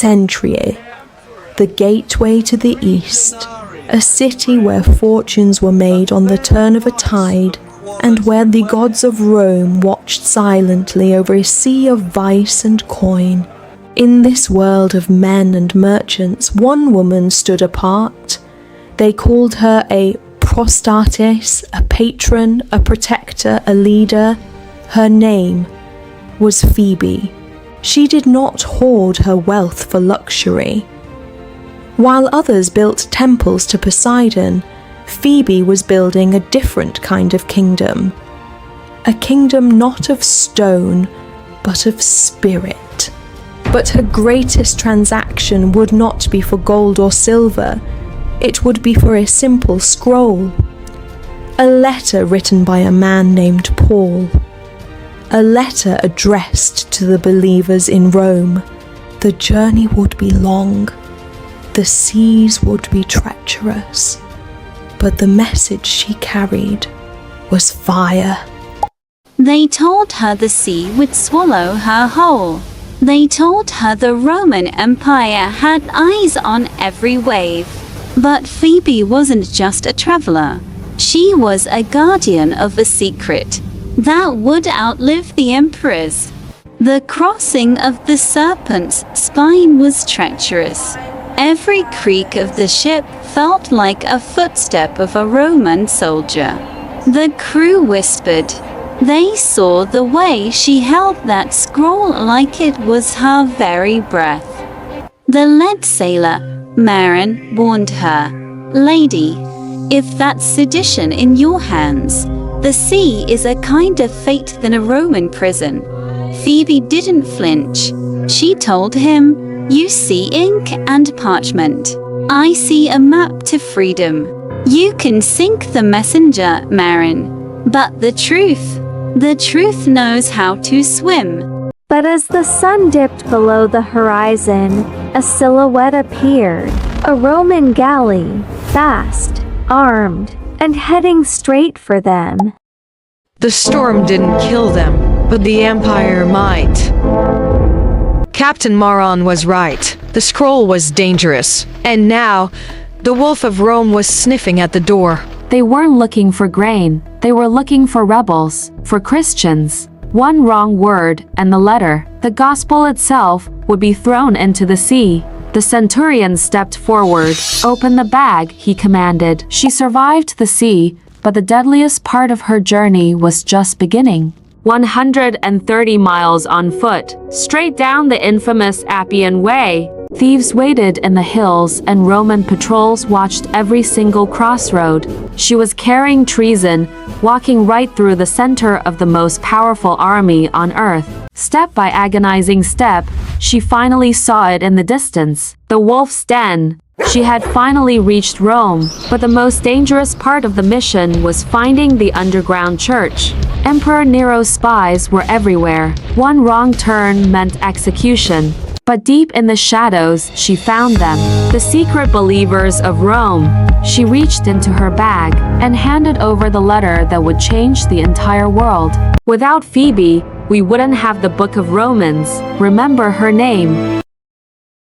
Centria, the gateway to the east, a city where fortunes were made on the turn of a tide, and where the gods of Rome watched silently over a sea of vice and coin. In this world of men and merchants, one woman stood apart. They called her a prostatis, a patron, a protector, a leader. Her name was Phebe. She did not hoard her wealth for luxury. While others built temples to Poseidon, Phebe was building a different kind of kingdom. A kingdom not of stone, but of spirit. But her greatest transaction would not be for gold or silver. It would be for a simple scroll. A letter written by a man named Paul. A letter addressed to the believers in Rome. The journey would be long. The seas would be treacherous. But the message she carried was fire. They told her the sea would swallow her whole. They told her the Roman Empire had eyes on every wave. But Phebe wasn't just a traveler. She was a guardian of a secret that would outlive the emperors. The crossing of the serpent's spine was treacherous. Every creak of the ship felt like a footstep of a Roman soldier. The crew whispered. They saw the way she held that scroll like it was her very breath. The lead sailor, Marin, warned her, "Lady, if that's sedition in your hands, the sea is a kinder fate than a Roman prison." Phebe didn't flinch. She told him, "You see ink and parchment. I see a map to freedom. You can sink the messenger, Marin. But the truth knows how to swim." But as the sun dipped below the horizon, a silhouette appeared. A Roman galley, fast, armed, and heading straight for them. The storm didn't kill them, but the Empire might. Captain Maron was right. The scroll was dangerous. And now, the Wolf of Rome was sniffing at the door. They weren't looking for grain. They were looking for rebels, for Christians. One wrong word, and the letter, the gospel itself, would be thrown into the sea. The centurion stepped forward. "Open the bag," he commanded. She survived the sea, but the deadliest part of her journey was just beginning. 130 miles on foot, straight down the infamous Appian Way. Thieves waited in the hills and Roman patrols watched every single crossroad. She was carrying treason, walking right through the center of the most powerful army on earth. Step by agonizing step, she finally saw it in the distance. The wolf's den. She had finally reached Rome, but the most dangerous part of the mission was finding the underground church. Emperor Nero's spies were everywhere. One wrong turn meant execution. But deep in the shadows, she found them. The secret believers of Rome. She reached into her bag and handed over the letter that would change the entire world. Without Phebe, we wouldn't have the Book of Romans. Remember her name.